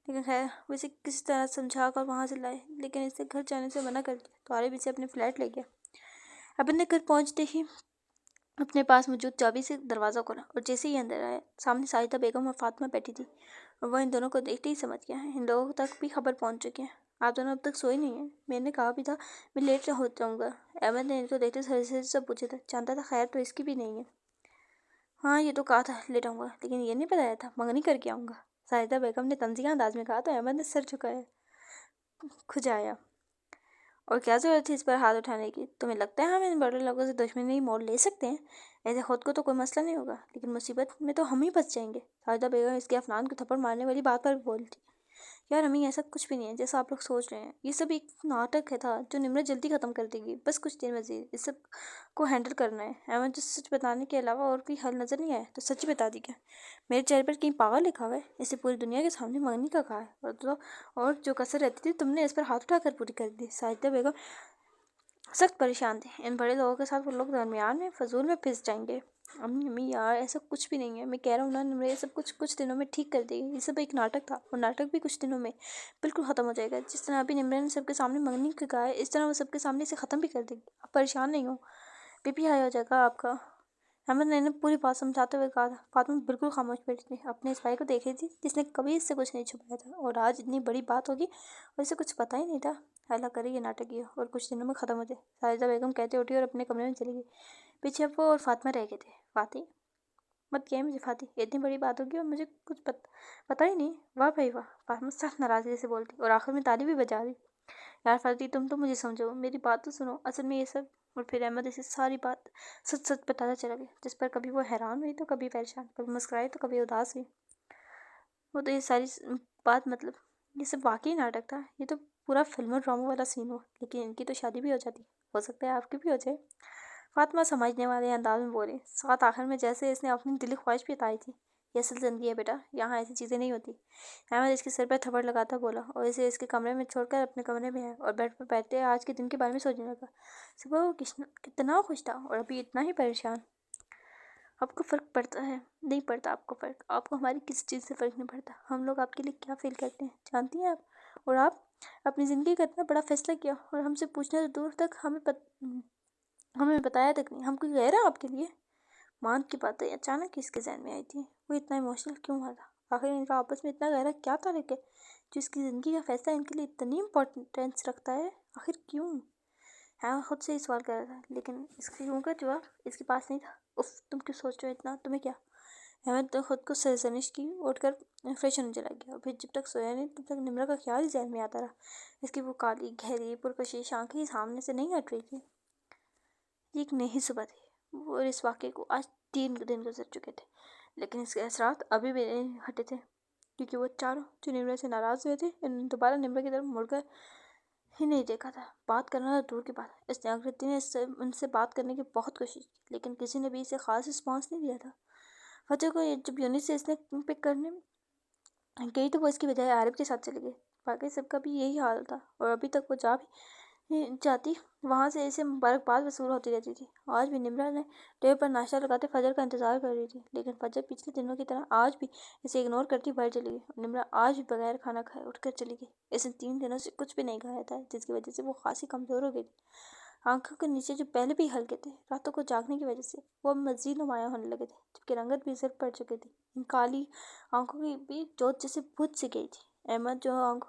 लेकिन खैर वो इसे किसी तरह समझा कर वहाँ से लाए, लेकिन इसे घर जाने से मना कर दिया। तो आरिफ इसे अपने फ्लैट ले गया। अपने घर पहुँचते ही अपने पास मौजूद चाबी से दरवाज़ा खोला, और जैसे ही अंदर आया सामने साजिदा बेगम और फातिमा बैठी थी, और वह इन दोनों को देखते ही समझ गया है इन लोगों तक भी खबर पहुंच चुकी है। आप दोनों अब तक सोए नहीं हैं, मैंने कहा भी था मैं लेट हो जाऊँगा। अहमद ने इनको देखते से सब पूछा था, जानता था खैर तो इसकी भी नहीं है। हाँ ये तो कहा था लेट आऊँगा, लेकिन ये नहीं बताया था मंगनी करके आऊँगा, साजिदा बेगम ने तंज़िया अंदाज में कहा। तो अहमद ने सर झुकाया, खुजाया। और क्या ज़रूरत थी इस पर हाथ उठाने की, तुम्हें लगता है हम इन बड़े लोगों से दुश्मनी मोड़ ले सकते हैं, ऐसे खुद को तो कोई मसला नहीं होगा, लेकिन मुसीबत में तो हम ही फंस जाएंगे। साजिदा बेगम इसके अफनान को थप्पड़ मारने वाली बात पर बोलती, यार अम्मी ऐसा कुछ भी नहीं है जैसा आप लोग सोच रहे हैं, ये सब एक नाटक है था जो निम्रत जल्दी ख़त्म कर देगी, बस कुछ दिन मजीद इस सब को हैंडल करना है। अहमद जो सच बताने के अलावा और कोई हल नज़र नहीं आया तो सच बता दी क्या, मेरे चेहरे पर कहीं पागल लिखा हुआ है, इसे पूरी दुनिया के सामने मंगनी का कहा है, और जो कसर रहती थी तुमने इस पर हाथ उठाकर पूरी कर दी। साजिदा बेगम सख्त परेशान थे, इन बड़े लोगों के साथ वो लोग दरमियान में फजूल में फिस जाएंगे। अम्मी यार ऐसा कुछ भी नहीं है, मैं कह रहा हूँ ना निम्रा ये सब कुछ दिनों में ठीक कर देगी। ये सब एक नाटक था, और नाटक भी कुछ दिनों में बिल्कुल ख़त्म हो जाएगा। जिस तरह अभी निम्रा ने सबके सामने मंगनी का कहा है, इस तरह वो सबके सामने इसे ख़त्म भी कर देगी। आप परेशान नहीं हो, बीपी हाई हो जाएगा आपका। अहमद ने पूरी बात समझाते हुए कहा था। फातिमा बिल्कुल खामोश बैठी थी, अपने इस भाई को देख रही थी जिसने कभी इससे कुछ नहीं छुपाया था, और आज इतनी बड़ी बात होगी और इसे कुछ पता ही नहीं था। अल्लाह करे ये नाटक ही हो और कुछ दिनों में ख़त्म हो जाए। साजिदा बेगम कहते उठी और अपने कमरे में चली गई। पीछे वो और फातिमा रह गए थे। फाती मत किया मुझे फाती, इतनी बड़ी बात होगी और मुझे कुछ पता ही नहीं। वाह भाई वाह, फातिमा सख्त नाराज़गी से बोलती और आखिर में ताली भी बजा दी। यार फाती तुम तो मुझे समझो, मेरी बात तो सुनो, असल में ये सब। और फिर अहमद इसे सारी बात सच सच बताता चला गया, जिस पर कभी वो हैरान हुई तो कभी परेशान, कभी मुस्कुराई तो कभी उदास हुई। वो तो ये सारी बात मतलब ये सब वाकई नाटक था, ये तो पूरा फिल्म ड्रामा वाला सीन हो, लेकिन इनकी तो शादी भी हो जाती, हो सकता है आपकी भी हो जाए। फातिमा समझने वाले अंदाज में बोली, साथ आखिर में जैसे इसने अपनी दिली ख्वाहिश भी बताई थी ये असल ज़िंदगी है बेटा, यहाँ ऐसी चीज़ें नहीं होती। अहमद इसके सर पर थप्पड़ लगाता बोला और इसे इसके कमरे में छोड़कर अपने कमरे में आया और बेड पर बैठते आज के दिन के बारे में सोचने लगा। सुबह वो कितना खुश था और अभी इतना ही परेशान। आपको फ़र्क पड़ता है? नहीं पड़ता आपको फ़र्क। आपको हमारी किसी चीज़ से फ़र्क नहीं पड़ता। हम लोग आपके लिए क्या फ़ील करते हैं जानती हैं आप? और आप अपनी ज़िंदगी का इतना बड़ा फ़ैसला किया और हमसे पूछने तो दूर तक हमें बताया तक नहीं। हम कोई गए रहा आपके लिए? मान की बातें अचानक किसके ज़हन में आई थी? वो इतना इमोशनल क्यों हुआ था? आखिर इनका आपस में इतना गहरा क्या ताल्लुक है जो इसकी ज़िंदगी का फ़ैसला इनके लिए इतनी इम्पोर्टेंस रखता है? आखिर क्यों? हाँ, खुद से ही सवाल कर रहा था, लेकिन इसके क्यों का जवाब इसके पास नहीं था। उफ, तुम क्यों सोच रहे हो इतना? तुम्हें क्या? अहमद तो खुद को सरजनिश की, उठकर फ्रेश होने चला गया और फिर जब तक सोया नहीं तब तक निम्रा का ख्याल ही ज़हन में आता रहा। इसकी वो काली गहरी पुरकशिश आंखें ही सामने से नहीं हट रही थी। ये एक नई सुबह थी और इस वाक़े को आज 3 दिन गुजर चुके थे, लेकिन इसके असरात अभी भी नहीं हटे थे, क्योंकि वो चारों जो निम्रा से नाराज़ हुए थे इन्होंने दोबारा निम्रा की तरफ मुड़कर ही नहीं देखा था। बात करना तो दूर की बात, इस जागृति ने उनसे बात करने की बहुत कोशिश की, लेकिन किसी ने भी इसे खास रिस्पॉन्स नहीं दिया था। फतेह को जब यूनिट से इसने पिक करने गई तो वो इसकी बजाय आरिफ के साथ चली गई। बाकी सबका भी यही हाल था और अभी तक वो जाती वहाँ से इसे मुबारकबाद वसूल होती रहती थी। आज भी निम्रा ने टेबल पर नाश्ता लगाते फजर का इंतजार कर रही थी, लेकिन फजर पिछले दिनों की तरह आज भी इसे इग्नोर करती बाहर चली गई और निम्रा आज भी बगैर खाना खाए उठकर चली गई। इसने 3 दिनों से कुछ भी नहीं खाया था, जिसकी वजह से वो खासी कमज़ोर हो गई थी। आंखों के नीचे जो पहले भी हल्के थे, रातों को जागने की वजह से वो अब मजीद नुमायाँ होने लगे थे, जबकि रंगत भी सिर पड़ चुकी थी। इन काली आंखों की भी जोत जैसे बुझ सी गई थी। अहमद जो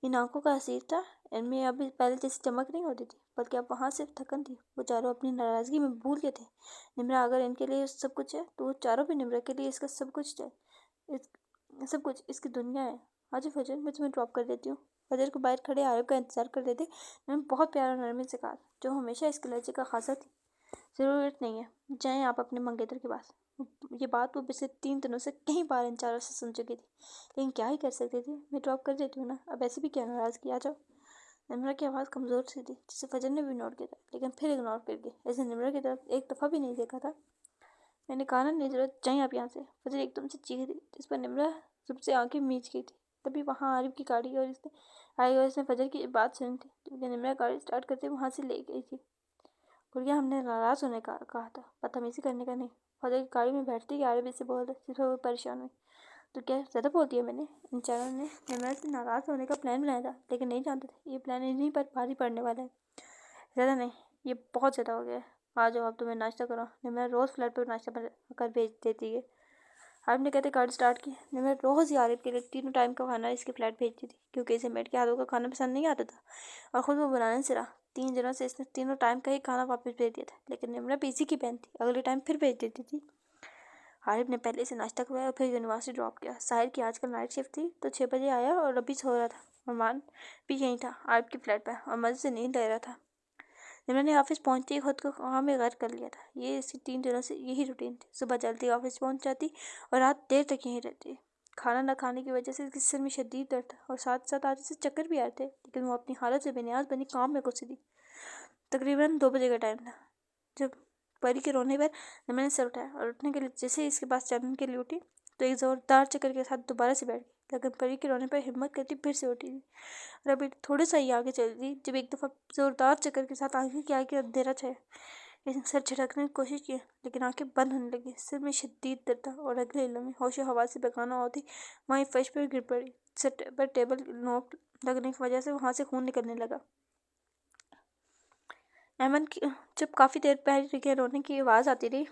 इन आंखों का असीर था, इनमें अभी पहले जैसी चमक नहीं होती थी, बल्कि अब वहाँ सिर्फ थकन थी। वो चारों अपनी नाराज़गी में भूल गए थे। निम्रा अगर इनके लिए सब कुछ है तो वो चारों भी निम्रा के लिए इसका सब कुछ है। सब कुछ इसकी दुनिया है। आज फजर मैं तुम्हें ड्रॉप कर देती हूँ। फजर को बाहर खड़े आरिफ का इंतजार कर देते मैंने बहुत प्यार और नरमी से कहा, जो हमेशा इसके लहजे का खासा थी। ज़रूरत नहीं है, जाएं आप अपने मंगेतर के पास। ये बात वो पिछले 3 दिनों से कई बार इन चारों से सुन चुकी थी, लेकिन क्या ही कर सकते थे। मैं ड्रॉप कर देती हूँ ना, अब ऐसे भी क्या नाराज़ किया। जाओ। निम्रा की आवाज़ कमज़ोर सी थी, जिसे फजर ने भी इग्नोर किया था, लेकिन फिर इग्नोर कर गई। ऐसे निम्रा की तरफ एक दफ़ा भी नहीं देखा था। मैंने कहा ना, नहीं ज़रूरत, जाएं आप यहाँ से। फजर एकदम से चीख दी, जिस पर निम्रा सबसे आंखें मीच गई थी। तभी वहाँ आरिफ की गाड़ी और इसने आई और इसने फजर की बात सुनी थी, जबकि निम्रा गाड़ी स्टार्ट करते वहाँ से ले गई थी। गुड़िया, हमने नाराज़ होने का कहा था, बदतमीज़ी करने का नहीं। फजर की गाड़ी में बैठती ही आरिफ इससे बोल जिस पर वो परेशान हुई। तो क्या ज़्यादा बोल दिया मैंने? इन चारों ने निम्रा से नाराज़ होने का प्लान बनाया था, लेकिन नहीं जानते थे ये प्लान इन्हीं पर भारी पड़ने वाला है। ज़्यादा नहीं, ये बहुत ज़्यादा हो गया है। आ जाओ, अब तुम्हें नाश्ता करो। निम्रा रोज़ फ्लैट पर नाश्ता कर भेज देती है। आरिफ ने कहते गाड़ी स्टार्ट की। निम्रा रोज़ ही आरिफ के लिए 3 टाइम का खाना इसके फ्लैट भेजती थी, क्योंकि इसे मेड के हाथों का खाना पसंद नहीं आता था और ख़ुद वो बनाने से रहा। 3 दिनों से इसने 3 टाइम का ही खाना वापस भेज दिया था, लेकिन निम्रा पीसी की बहन थी, अगले टाइम फिर भेज देती थी। आरिफ ने पहले इसे नाश्ता करवाया और फिर यूनिवर्सिटी ड्रॉप किया। साहिर की आजकल नाइट शिफ्ट थी, तो 6 बजे आया और अभी सो रहा था। अरमान भी यहीं था, आरिफ की फ्लैट पर, और मज़े से नींद ले रहा था। निम्रा ने ऑफिस पहुंचते ही खुद को काम में गर्क कर लिया था। ये इसकी 3 दिनों से यही रूटीन थी। सुबह जल्दी ऑफिस पहुंच जाती और रात देर तक यहीं रहती। खाना न खाने की वजह से इसके सिर में शदीद दर्द था और साथ साथ आज इसे चक्कर भी आए थे, लेकिन वो अपनी हालत से बेनियाज बनी काम में घुसी थी। तकरीबन 2 बजे का टाइम था जब परी के रोने पर निम्रा ने सर उठाया और उठने के लिए जैसे ही इसके पास जाने के लिए उठी तो एक ज़ोरदार चक्कर के साथ दोबारा से बैठ गई, लेकिन परी के रोने पर हिम्मत करती फिर से उठी थी और अभी थोड़ा सा ही आगे चल दी जब एक दफ़ा ज़ोरदार चक्कर के साथ आंखें के आगे अंधेरा छाया। इसने सर झटकने की कोशिश की, लेकिन आंखें बंद होने लगी। सिर में शदीद दर्द था और अगले लम्हे होशो हवा से बेगाना होती वहीं फर्श पर गिर पड़ी। सर पर टेबल नोक लगने की वजह से वहाँ से खून निकलने लगा। अहमद की जब काफ़ी देर पहले के रोने की आवाज़ आती रही,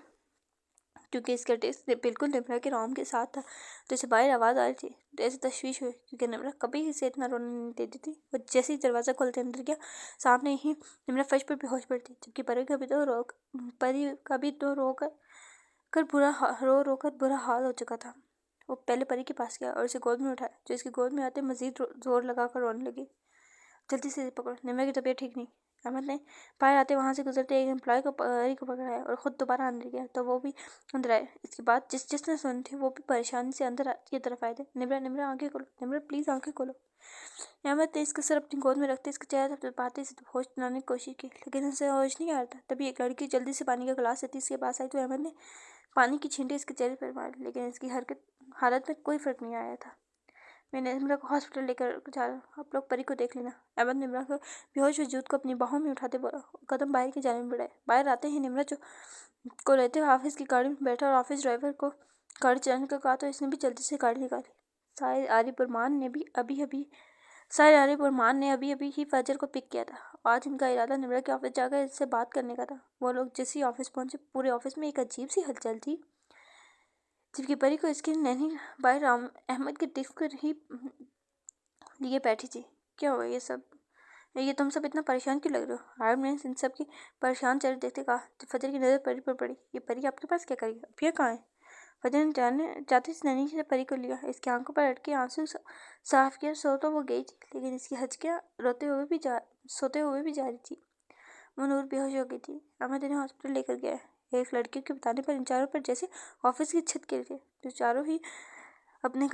क्योंकि इसका टेस्ट बिल्कुल निम्रा के रोम के साथ था, तो इसे बाहर आवाज़ आ रही थी, तो ऐसे तशवीश हुई, क्योंकि निम्रा कभी इसे इतना रोने नहीं देती थी। वो जैसे ही दरवाज़ा खोलते अंदर गया, सामने ही निम्रा फर्श पर बेहोश पड़ती, जबकि परी का भी तो रो कर बुरा हाल हो चुका था। वो पहले परी के पास गया और उसे गोद में उठाया, जो इसकी गोद में आते मजीद जोर लगा कर रोने लगी। जल्दी से पकड़ो, निम्रा की तबीयत ठीक नहीं। अहमद ने बाहर आते वहाँ से गुजरते एक एम्प्लॉय को परी को पकड़ाया और ख़ुद दोबारा अंदर गया, तो वो भी अंदर आए। इसके बाद जिसने सुनी थी वो भी परेशानी से अंदर की तरफ आए थे। निम्रा आंखें खोलो, निम्रा प्लीज़ आंखें खोलो। अहमद ने इसका सर अपनी गोद में रखते इसके चेहरे पर पाते इसे होश दिलाने की कोशिश की, लेकिन उसे होश नहीं आ रहा था। तभी एक लड़की जल्दी से पानी का गिलास लेती इसके पास आई, तो अहमद ने पानी की छींटे इसके चेहरे पर मारी, लेकिन इसकी हालत में कोई फर्क नहीं आया था। मैंने निम्रा को हॉस्पिटल लेकर जा रहा, आप लोग परी को देख लेना। अहमद निम्रा को बेहोश वजूद को अपनी बाहों में उठाते बोला, कदम बाहर की जाने में बढ़ाए। बाहर आते ही निम्रा को लेते हुए ऑफिस की गाड़ी में बैठा और ऑफिस ड्राइवर को गाड़ी चलाने को कहा तो इसने भी जल्दी से गाड़ी निकाली। शायद आरिफ और मान ने अभी अभी ही फजर को पिक किया था। आज इनका इरादा निम्रा के ऑफिस जाकर इससे बात करने का था। वो लोग जैसे ही ऑफिस पहुंचे, पूरे ऑफिस में एक अजीब सी हलचल थी, जबकि परी को इसकी नैनी बाहर अहमद के टिफ कर ही लिए बैठी थी। क्या हुआ ये तुम सब इतना परेशान क्यों लग रहे हो? आरिफ ने इन सब की परेशान चेहरे देखते कहा। जब फजर की नज़र परी पर पड़ी, ये परी आपके पास क्या करेगी? अभिया कहाँ है? फजर ने जाते इस नैनी से परी को लिया, इसकी आंखों पर अटके आंसू साफ किया। सो तो वो गई थी, लेकिन इसकी हचकियाँ सोते हुए भी जारी थी। वो नूर बेहोश हो गई थी। अहमद इन्हें हॉस्पिटल लेकर गया। एक लड़की के बताने पर इन चारों पर जैसे ऑफिस की छत गिर गई। जो चारों ही अपने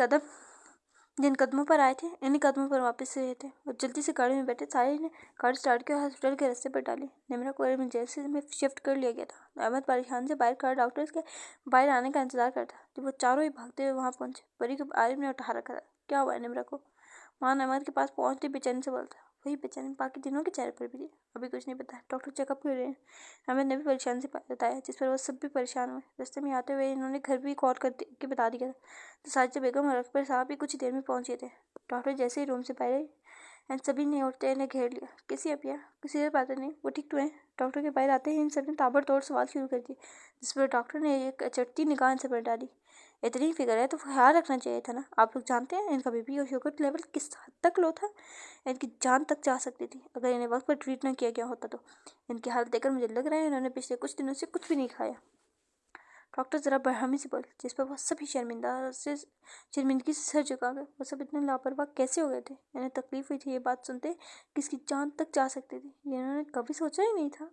जिन कदमों पर आए थे, इन्हीं कदमों पर वापस से थे। वो जल्दी से गाड़ी में बैठे। सारे ने गाड़ी स्टार्ट कर हॉस्पिटल के रास्ते पर डाली। निम्रा को इमरजेंसी में शिफ्ट कर लिया गया था। अहमद परेशान से बाहर खड़ा डॉक्टर्स के बाहर आने का इंतजार करता। जब वो चारों ही भागते हुए वहां पहुंचे, परी को आरिफ ने उठा रखा था। क्या हुआ है निम्रा को? मान अहमद के पास पहुंचती बेचैनी से बोलता। वही बेचैनी बाकी दिनों के चेहरे पर भी थी। अभी कुछ नहीं पता, डॉक्टर चेकअप कर रहे हैं। अहमद ने भी परेशान से बताया, जिस पर वो सब भी परेशान हुए। रास्ते में आते हुए इन्होंने घर भी कॉल करके बता दिया था। तो साजिदा बेगम और अकबर साहब भी कुछ ही देर में पहुंचे थे। डॉक्टर जैसे ही रूम से बाहर आई, एंड सभी ने उठते इन्हें घेर लिया। किसी अपिया किसी से बात नहीं, वो ठीक तो है? डॉक्टर के बाहर आते ही इन सब ने ताबड़तोड़ सवाल शुरू कर दिए, जिस पर डॉक्टर ने एक चटती निगाह इन सब पर डाली। इतनी फिक्र है तो ख्याल रखना चाहिए था ना। आप लोग जानते हैं इनका बीपी और शुगर लेवल किस हद तक लो था। इनकी जान तक जा सकती थी अगर इन्हें वक्त पर ट्रीट न किया गया होता तो। इनकी हालत देखकर मुझे लग रहा है इन्होंने पिछले कुछ दिनों से कुछ भी नहीं खाया। डॉक्टर ज़रा बरहमी से बोले, जिस पर वो सभी शर्मिंदगी से सर झुका गए। वो सब इतने लापरवाह कैसे हो गए थे? इन्हें तकलीफ हुई थी ये बात सुनते कि इसकी जान तक जा सकती थी। ये इन्होंने कभी सोचा ही नहीं था।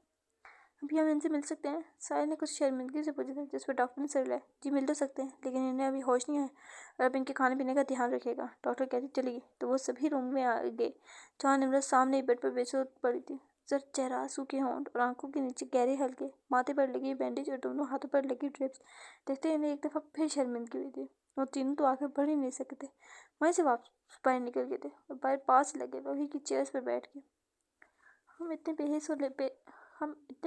अभी हम इनसे मिल सकते हैं? साहिल ने कुछ शर्मिंदगी से पूछा था, जिस पर डॉक्टर ने सर लिया। जी मिल तो सकते हैं, लेकिन इन्हें अभी होश नहीं है और अब इनके खाने पीने का ध्यान रखिएगा। डॉक्टर कहती चली गई तो वो सभी रूम में आ गए, जहाँ निम्रा सामने ही बेड पर बेसुध पड़ी थी। सर, चेहरा, सूखे होंठ और आंखों के नीचे गहरे हल्के, माथे पर लगी बैंडेज और दोनों हाथों पर लगी ड्रिप्स देखते इन्हें एक दफ़ा फिर शर्मिंदगी हुई थी। वो तीनों तो आगे बढ़ ही नहीं सकते। वहीं से वापस बाहर निकल गए थे और बाहर पास लगे लोहे की चेयर्स पर बैठ गए। हम इतने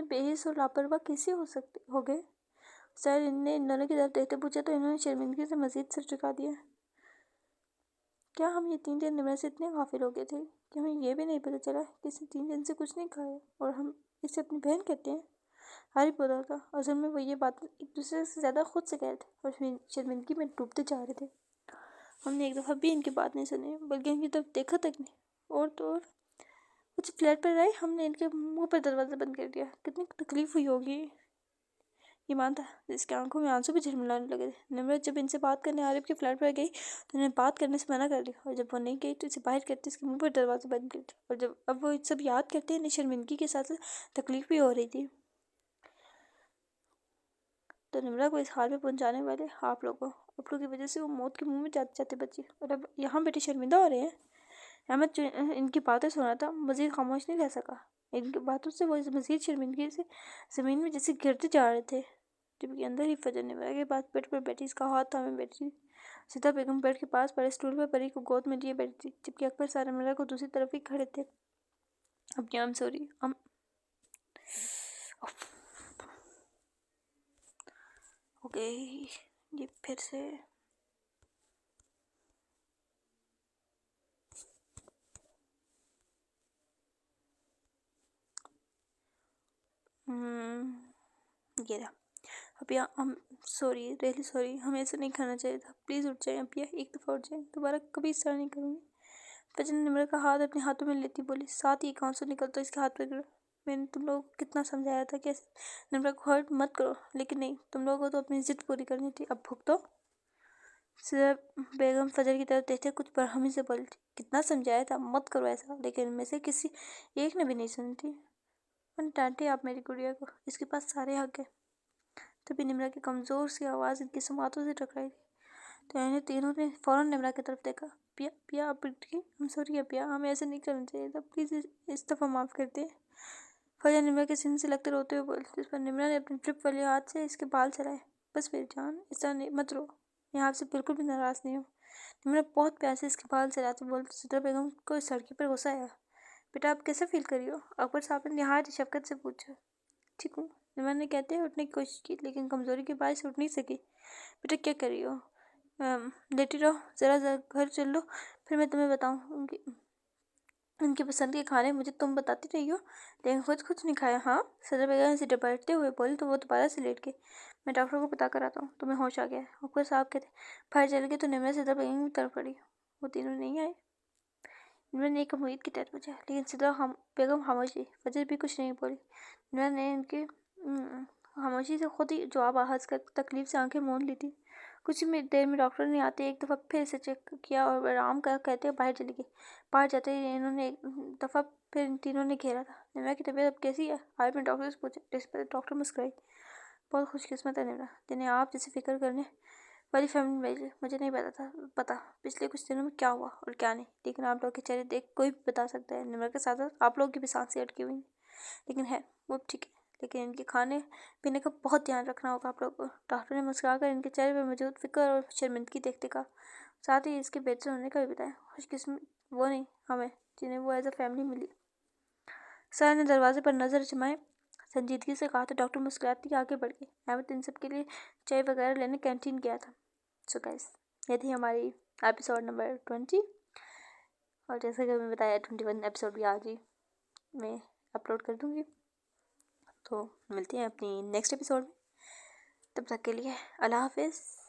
बेहिस और लापरवाह कैसे हो गए? सर, इन्हें इन दोनों की तरफ देखते पूछा तो इन्होंने शर्मिंदगी से मजीद सर झुका दिया। क्या हम ये 3 दिन निम्रा से इतने गाफिल हो गए थे कि हमें यह भी नहीं पता चला कि इसने 3 दिन से कुछ नहीं खाया और हम इसे अपनी बहन कहते हैं? हारी बोला था। असल में वो ये बात एक दूसरे से ज़्यादा खुद से कह रहे थे और शर्मिंदगी में डूबते जा रहे थे। हमने एक दफ़ा भी इनकी बात नहीं सुनी, बल्कि इनकी तरफ देखा तक नहीं। और तो और कुछ फ्लैट पर आए, हमने इनके मुंह पर दरवाज़ा बंद कर दिया। कितनी तकलीफ़ हुई होगी ये मानता, जिसकी आंखों में आंसू भी झिलमिलाने लगे थे। निम्रत जब इनसे बात करने आरिफ के फ्लैट पर गई तो इन्हें बात करने से मना कर दिया, और जब वो नहीं गई तो इसे बाहर करते इसके मुंह पर दरवाज़ा बंद कर दिया। और जब अब वो सब याद करते इन्हें शर्मिंदगी के साथ तकलीफ़ भी हो रही थी। तो निम्रा को इस हाल में पहुंचाने वाले आप लोगों की वजह से वो मौत के मुंह में जाते जाते बची, और अब यहाँ बेटे शर्मिंदा हो रहे हैं। अहमद जो इनकी बातें सुना था, मज़ीद खामोश नहीं रह सका। इनकी बातों से वो मज़ीद शर्मिंदगी से ज़मीन में जैसे गिरते जा रहे थे। जबकि अंदर ही फजर निम्रा के पास बेड पर बैठी, इसका हाथ थामे बैठी। सीता बेगम बेड के पास पड़े स्टूल पर परी को गोद में लिए बैठी थी, जबकि अकबर सारा निम्रा को दूसरी तरफ ही खड़े थे। अब आई एम सॉरी, ओके, ये फिर से ये रहा। अपिया, हम सॉरी, रियली सॉरी, हमें ऐसा नहीं करना चाहिए था। प्लीज़ उठ जाए अपिया, एक दफ़ा उठ जाए, दोबारा कभी इस तरह नहीं करूँगी। फजर ने निम्रा का हाथ अपने हाथों में लेती बोली, साथ ही कौन सा निकल तो इसके हाथ पर गिरा। मैंने तुम लोगों को कितना समझाया था कि निम्रा को हर्ट मत करो, लेकिन नहीं, तुम लोगों को तो अपनी ज़िद पूरी करनी थी। अब भुगतो। सीता बेगम फजर की तरफ देखते कुछ बरहमी से बोली थी, कितना समझाया था मत करो ऐसा, लेकिन इनमें से किसी एक ने भी नहीं सुनी थी। मैंने डांटे आप मेरी गुड़िया को, इसके पास सारे हक है। तभी निम्रा की कमज़ोर सी आवाज़ इनकी समातों से टकराई थी, तो इन्हें तीनों ने फ़ौरन निम्रा की तरफ देखा। पिया पिया, आप ठीक? हम सॉरी पिया, हमें ऐसे नहीं करना चाहिए था, प्लीज़ इस दफ़ा माफ़ कर दे। फजर निम्रा के सीने से लगते रोते हुए बोली, जिस पर निम्रा ने अपने ड्रिप वाले हाथ से इसके बाल चलाए। बस मेरी जान, इस तरह नहीं, मत रो, मैं आपसे बिल्कुल भी नाराज़ नहीं हूँ। मैंने बहुत प्यार से इसके बाल चलाते बोलते सिद्रा बेगम को इस लड़की पर गुस्सा आया। बेटा आप कैसे फील कर रही हो? अकबर साहब ने नहायत शफकत से पूछा। ठीक हूँ, मैंने कहते हैं उठने की कोशिश की लेकिन कमज़ोरी के बायस उठ नहीं सकी। बेटा क्या कर रही हो? लेटी रहो, ज़रा घर चल लो, फिर मैं तुम्हें बताऊँगी उनकी पसंद के खाने। मुझे तुम बताती रही हो लेकिन खुद कुछ नहीं खाया। हाँ, सदर बेगम से डपटते हुए बोली तो वो दोबारा से लेट गए। मैं डॉक्टर को बता कर आता हूँ, तुम्हें होश आ गया है। अकबर साहब कहते बाहर चल गए तो निमरा सदर बेगम की तरफ पड़ी। वो तीनों नहीं आए। निमरा ने एक उम्मीद की तरह पूछा लेकिन सदर बेगम खामोश थी। फजर भी कुछ नहीं बोली। निमरा ने उनकी खामोशी से खुद ही जवाब आहज कर तकलीफ से आंखें मूंद ली थी। कुछ देर में डॉक्टर ने आते एक दफ़ा फिर से चेक किया और आराम का कहते बाहर चली गई। बाहर जाते ही इन्होंने एक दफ़ा फिर इन तीनों ने घेरा था। निमरा की तबीयत अब कैसी है? आज मैं डॉक्टर से पूछा। जिस पर डॉक्टर मुस्कुराई। बहुत खुशकिस्मत है निमरा, जिन्हें आप जैसे फिक्र करने वाली फैमिली भेजे। मुझे नहीं पता पिछले कुछ दिनों में क्या हुआ और क्या नहीं, लेकिन आप लोग के चेहरे देख कोई भी बता सकता है। निमरा के साथ साथ आप लोग की भी सांसें अटकी हुई हैं, लेकिन है वो ठीक है। लेकिन इनके खाने पीने का बहुत ध्यान रखना होगा आप लोग को। डॉक्टर ने मुस्कुराकर इनके चेहरे पर मौजूद फिक्र और शर्मिंदगी देखते कहा। साथ ही इसके बेहतर होने का भी बताया। खुशकिस्मत वो नहीं हमें, जिन्हें वो एज अ फैमिली मिली। सर ने दरवाजे पर नज़र जमाए संजीदगी से कहा तो डॉक्टर मुस्कुराती आगे बढ़ गई। अहमद इन सब के लिए चाय वगैरह लेने कैंटीन गया था। सो गाइस, ये थी हमारी एपिसोड नंबर 20। और जैसे कि मैं बताया 21 एपिसोड भी आज ही मैं अपलोड कर दूँगी। तो मिलती हैं अपनी नेक्स्ट एपिसोड में। तब तक के लिए अल्लाह हाफिज़।